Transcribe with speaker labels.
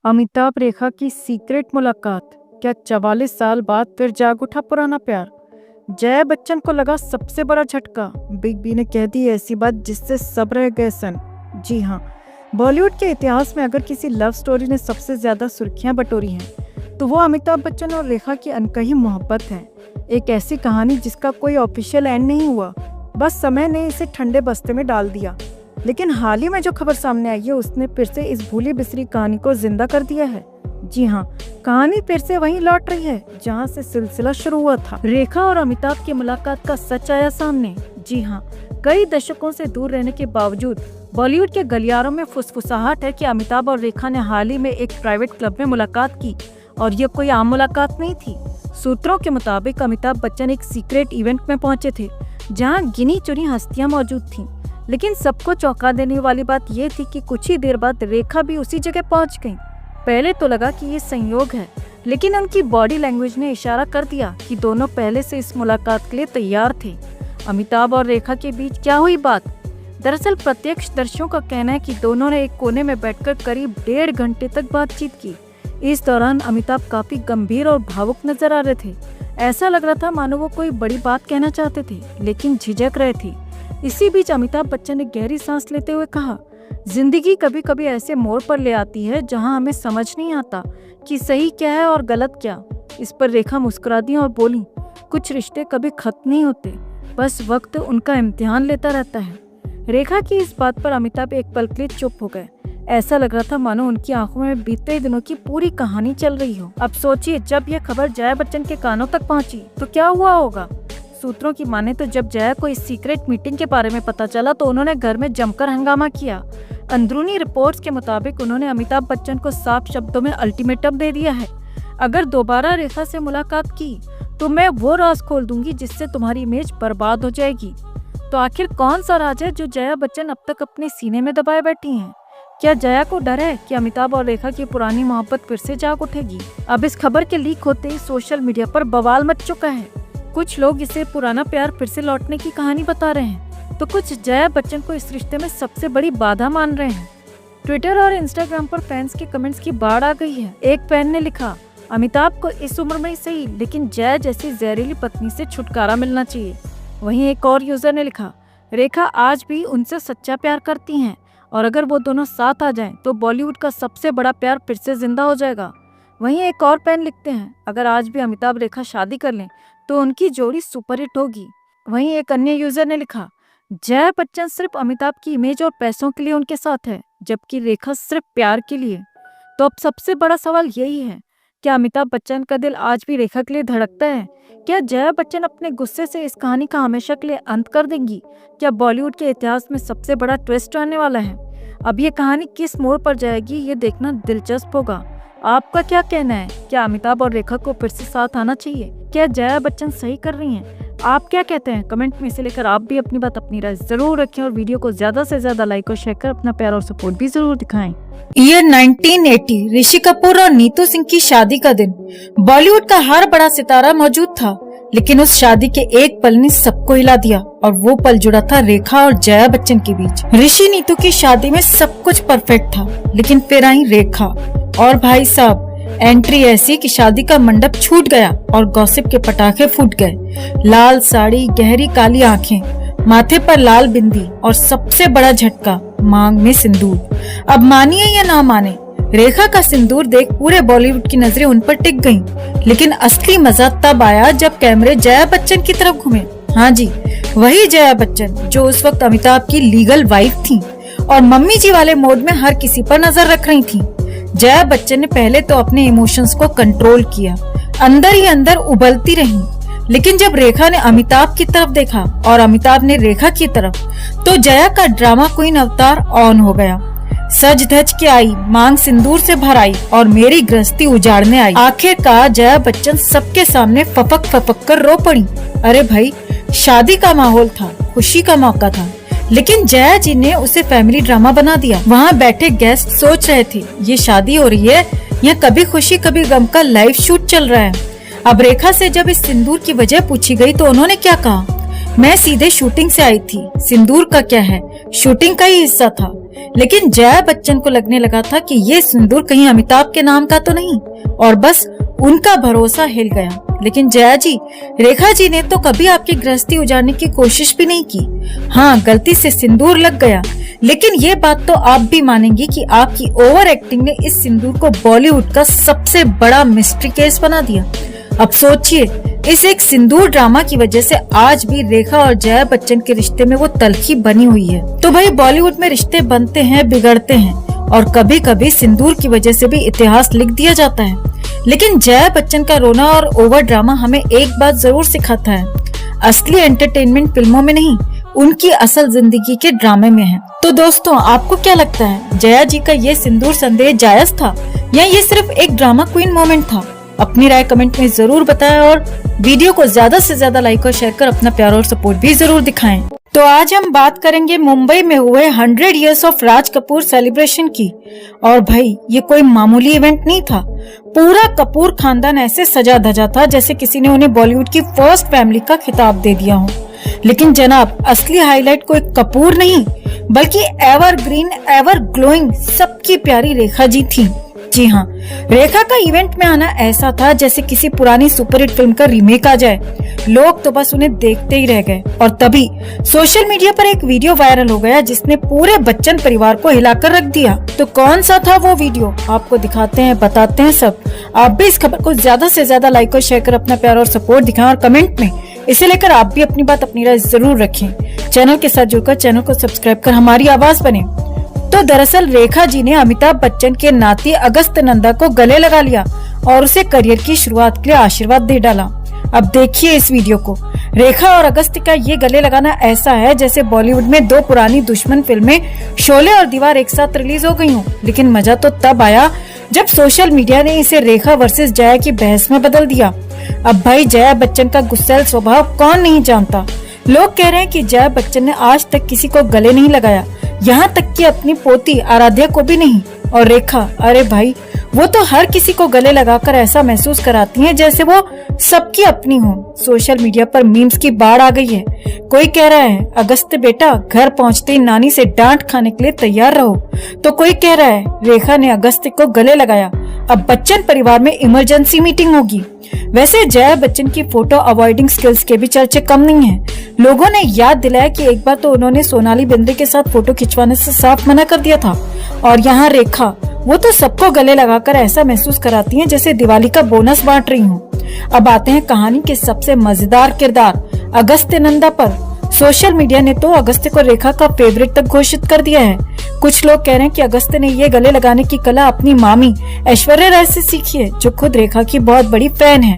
Speaker 1: अमिताभ रेखा की सीक्रेट मुलाकात। क्या 44 साल बाद फिर जाग उठा पुराना प्यार? जया बच्चन को लगा सबसे बड़ा झटका। बिग बी ने कह दी ऐसी बात जिससे सब रह गए सन। जी हाँ, बॉलीवुड के इतिहास में अगर किसी लव स्टोरी ने सबसे ज्यादा सुर्खियां बटोरी हैं तो वो अमिताभ बच्चन और रेखा की अनकही मोहब्बत है। एक ऐसी कहानी जिसका कोई ऑफिशियल एंड नहीं हुआ, बस समय ने इसे ठंडे बस्ते में डाल दिया। लेकिन हाल ही में जो खबर सामने आई है उसने फिर से इस भूली बिसरी कहानी को जिंदा कर दिया है। जी हाँ, कहानी फिर से वहीं लौट रही है जहाँ से सिलसिला शुरू हुआ था। रेखा और अमिताभ की मुलाकात का सच आया सामने। जी हाँ, कई दशकों से दूर रहने के बावजूद बॉलीवुड के गलियारों में फुसफुसाहट है कि अमिताभ और रेखा ने हाल ही में एक प्राइवेट क्लब में मुलाकात की और ये कोई आम मुलाकात नहीं थी। सूत्रों के मुताबिक अमिताभ बच्चन एक सीक्रेट इवेंट में पहुंचे थे जहां गिनी चुनी हस्तियां मौजूद थीं। लेकिन सबको चौंका देने वाली बात यह थी कि कुछ ही देर बाद रेखा भी उसी जगह पहुंच गईं। पहले तो लगा कि ये संयोग है, लेकिन उनकी बॉडी लैंग्वेज ने इशारा कर दिया कि दोनों पहले से इस मुलाकात के लिए तैयार थे। अमिताभ और रेखा के बीच क्या हुई बात? दरअसल प्रत्यक्षदर्शियों का कहना है कि दोनों ने एक कोने में बैठकर करीब 1.5 घंटे तक बातचीत की। इस दौरान अमिताभ काफी गंभीर और भावुक नजर आ रहे थे। ऐसा लग रहा था मानो वो कोई बड़ी बात कहना चाहते थे लेकिन झिझक रहे थे। इसी बीच अमिताभ बच्चन ने गहरी सांस लेते हुए कहा, जिंदगी कभी कभी ऐसे मोड़ पर ले आती है जहां हमें समझ नहीं आता कि सही क्या है और गलत क्या। इस पर रेखा मुस्कुरा दी और बोली, कुछ रिश्ते कभी खत्म नहीं होते, बस वक्त उनका इम्तिहान लेता रहता है। रेखा की इस बात पर अमिताभ एक पल के लिए चुप हो गए। ऐसा लग रहा था मानो उनकी आंखों में बीते दिनों की पूरी कहानी चल रही हो। अब सोचिए, जब यह खबर जया बच्चन के कानों तक पहुंची तो क्या हुआ होगा। सूत्रों की माने तो जब जया को इस सीक्रेट मीटिंग के बारे में पता चला तो उन्होंने घर में जमकर हंगामा किया। अंदरूनी रिपोर्ट्स के मुताबिक उन्होंने अमिताभ बच्चन को साफ शब्दों में अल्टीमेटम दे दिया है, अगर दोबारा रेखा से मुलाकात की तो मैं वो राज खोल दूंगी जिससे तुम्हारी इमेज बर्बाद हो जाएगी। तो आखिर कौन सा राज है जो जया बच्चन अब तक अपने सीने में दबाए बैठी हैं? क्या जया को डर है कि अमिताभ और रेखा की पुरानी मोहब्बत फिर से जाग उठेगी? अब इस खबर के लीक होते ही सोशल मीडिया पर बवाल मच चुका है। कुछ लोग इसे पुराना प्यार फिर से लौटने की कहानी बता रहे हैं तो कुछ जया बच्चन को इस रिश्ते में सबसे बड़ी बाधा मान रहे हैं। ट्विटर और इंस्टाग्राम पर फैंस के कमेंट्स की बाढ़ आ गई है। एक फैन ने लिखा, अमिताभ को इस उम्र में ही सही लेकिन जया जैसी जहरीली पत्नी से छुटकारा मिलना चाहिए। वहीं एक और यूजर ने लिखा, रेखा आज भी उनसे सच्चा प्यार करती हैं और अगर वो दोनों साथ आ जाएं तो बॉलीवुड का सबसे बड़ा प्यार फिर से जिंदा हो जाएगा। वहीं एक और फैन लिखते हैं, अगर आज भी अमिताभ रेखा शादी कर लें तो उनकी जोड़ी सुपरहिट होगी। वहीं एक अन्य यूजर ने लिखा, जया बच्चन सिर्फ अमिताभ की इमेज और पैसों के लिए उनके साथ है जबकि रेखा सिर्फ प्यार के लिए। तो अब सबसे बड़ा सवाल यही है, क्या अमिताभ बच्चन का दिल आज भी रेखा के लिए धड़कता है? क्या जया बच्चन अपने गुस्से से इस कहानी का हमेशा के लिए अंत कर देंगी? क्या बॉलीवुड के इतिहास में सबसे बड़ा ट्विस्ट आने वाला है? अब ये कहानी किस मोड़ पर जाएगी ये देखना दिलचस्प होगा। आपका क्या कहना है? क्या अमिताभ और रेखा को फिर से साथ आना चाहिए? क्या जया बच्चन सही कर रही हैं? आप क्या कहते हैं? कमेंट में इसे लेकर आप भी अपनी बात, अपनी राय जरूर रखें और वीडियो को ज्यादा से ज्यादा लाइक और शेयर कर अपना प्यार और सपोर्ट भी जरूर दिखाएं।
Speaker 2: ईयर 1980 ऋषि कपूर और नीतू सिंह की शादी का दिन। बॉलीवुड का हर बड़ा सितारा मौजूद था, लेकिन उस शादी के एक पल ने सबको हिला दिया और वो पल जुड़ा था रेखा और जया बच्चन के बीच। ऋषि नीतू की शादी में सब कुछ परफेक्ट था, लेकिन फिर आई रेखा और भाई साहब एंट्री ऐसी कि शादी का मंडप छूट गया और गॉसिप के पटाखे फूट गए। लाल साड़ी, गहरी काली आंखें, माथे पर लाल बिंदी और सबसे बड़ा झटका, मांग में सिंदूर। अब मानिए या ना माने, रेखा का सिंदूर देख पूरे बॉलीवुड की नजरें उन पर टिक गईं। लेकिन असली मजा तब आया जब कैमरे जया बच्चन की तरफ घूमे। हाँ जी, वही जया बच्चन जो उस वक्त अमिताभ की लीगल वाइफ थी और मम्मी जी वाले मोड में हर किसी पर नजर रख रही थी। जया बच्चन ने पहले तो अपने इमोशंस को कंट्रोल किया, अंदर ही अंदर उबलती रही। लेकिन जब रेखा ने अमिताभ की तरफ देखा और अमिताभ ने रेखा की तरफ, तो जया का ड्रामा क्वीन अवतार ऑन हो गया। सज धज के आई, मांग सिंदूर से भर आई और मेरी गृहस्थी उजाड़ने आई। आखिरकार जया बच्चन सबके सामने फपक फपक कर रो पड़ी। अरे भाई, शादी का माहौल था, खुशी का मौका था, लेकिन जया जी ने उसे फैमिली ड्रामा बना दिया। वहाँ बैठे गेस्ट सोच रहे थे ये शादी हो रही है या कभी खुशी कभी गम का लाइव शूट चल रहा है। अब रेखा से जब इस सिंदूर की वजह पूछी गई तो उन्होंने क्या कहा, मैं सीधे शूटिंग से आई थी, सिंदूर का क्या है, शूटिंग का ही हिस्सा था, लेकिन जया बच्चन को लगने लगा था कि ये सिंदूर कहीं अमिताभ के नाम का तो नहीं, और बस उनका भरोसा हिल गया। लेकिन जया जी, रेखा जी ने तो कभी आपकी गृहस्थी उजाड़ने की कोशिश भी नहीं की। हाँ, गलती से सिंदूर लग गया, लेकिन ये बात तो आप भी मानेंगी कि आपकी ओवर एक्टिंग ने इस सिंदूर को बॉलीवुड का सबसे बड़ा मिस्ट्री केस बना दिया। अब सोचिए, इस एक सिंदूर ड्रामा की वजह से आज भी रेखा और जया बच्चन के रिश्ते में वो तलखी बनी हुई है। तो भाई, बॉलीवुड में रिश्ते बनते हैं, बिगड़ते हैं, और कभी कभी सिंदूर की वजह से भी इतिहास लिख दिया जाता है। लेकिन जया बच्चन का रोना और ओवर ड्रामा हमें एक बात जरूर सिखाता है, असली एंटरटेनमेंट फिल्मों में नहीं, उनकी असल जिंदगी के ड्रामे में है। तो दोस्तों, आपको क्या लगता है, जया जी का ये सिंदूर संदेह जायज था या ये सिर्फ एक ड्रामा क्वीन मोमेंट था? अपनी राय कमेंट में जरूर बताएं और वीडियो को ज्यादा से ज्यादा लाइक और शेयर कर अपना प्यार और सपोर्ट भी जरूर दिखाएं। तो आज हम बात करेंगे मुंबई में हुए 100 years of Raj Kapoor celebration की। और भाई, ये कोई मामूली इवेंट नहीं था। पूरा कपूर खानदान ऐसे सजा धजा था जैसे किसी ने उन्हें बॉलीवुड की फर्स्ट फैमिली का खिताब दे दिया हो। लेकिन जनाब, असली हाईलाइट कोई कपूर नहीं, बल्कि एवरग्रीन, एवर ग्लोइंग, सबकी प्यारी रेखा जी थी। जी हाँ, रेखा का इवेंट में आना ऐसा था जैसे किसी पुरानी सुपरहिट फिल्म का रीमेक आ जाए। लोग तो बस उन्हें देखते ही रह गए। और तभी सोशल मीडिया पर एक वीडियो वायरल हो गया जिसने पूरे बच्चन परिवार को हिलाकर रख दिया। तो कौन सा था वो वीडियो, आपको दिखाते हैं, बताते हैं सब। आप भी इस खबर को ज्यादा से ज्यादा लाइक और शेयर कर अपना प्यार और सपोर्ट दिखाएं, और कमेंट में इसे लेकर आप भी अपनी बात, अपनी राय जरूर रखें। चैनल के साथ जुड़कर चैनल को सब्सक्राइब कर हमारी आवाज बने। तो दरअसल रेखा जी ने अमिताभ बच्चन के नाती अगस्त नंदा को गले लगा लिया और उसे करियर की शुरुआत के लिए आशीर्वाद दे डाला। अब देखिए इस वीडियो को। रेखा और अगस्त का ये गले लगाना ऐसा है जैसे बॉलीवुड में दो पुरानी दुश्मन फिल्में शोले और दीवार एक साथ रिलीज हो गई हों। लेकिन मजा तो तब आया जब सोशल मीडिया ने इसे रेखा वर्सेस जया की बहस में बदल दिया। अब भाई, जया बच्चन का गुस्सैल स्वभाव कौन नहीं जानता। लोग कह रहे हैं कि जया बच्चन ने आज तक किसी को गले नहीं लगाया, यहाँ तक कि अपनी पोती आराध्या को भी नहीं। और रेखा, अरे भाई, वो तो हर किसी को गले लगाकर ऐसा महसूस कराती हैं जैसे वो सबकी अपनी हो। सोशल मीडिया पर मीम्स की बाढ़ आ गई है। कोई कह रहा है, अगस्त बेटा, घर पहुंचते ही नानी से डांट खाने के लिए तैयार रहो। तो कोई कह रहा है, रेखा ने अगस्त को गले लगाया, अब बच्चन परिवार में इमरजेंसी मीटिंग होगी। वैसे जया बच्चन की फोटो अवॉइडिंग स्किल्स के भी चर्चे कम नहीं है। लोगों ने याद दिलाया कि एक बार तो उन्होंने सोनाली बिंद्रे के साथ फोटो खिंचवाने से साफ मना कर दिया था। और यहाँ रेखा, वो तो सबको गले लगाकर ऐसा महसूस कराती हैं जैसे दिवाली का बोनस बांट रही हूँ। अब आते हैं कहानी के सबसे मजेदार किरदार अगस्त नंदा पर। सोशल मीडिया ने तो अगस्त को रेखा का फेवरेट तक घोषित कर दिया है। कुछ लोग कह रहे हैं कि अगस्त ने ये गले लगाने की कला अपनी मामी ऐश्वर्या राय से सीखी है, जो खुद रेखा की बहुत बड़ी फैन है।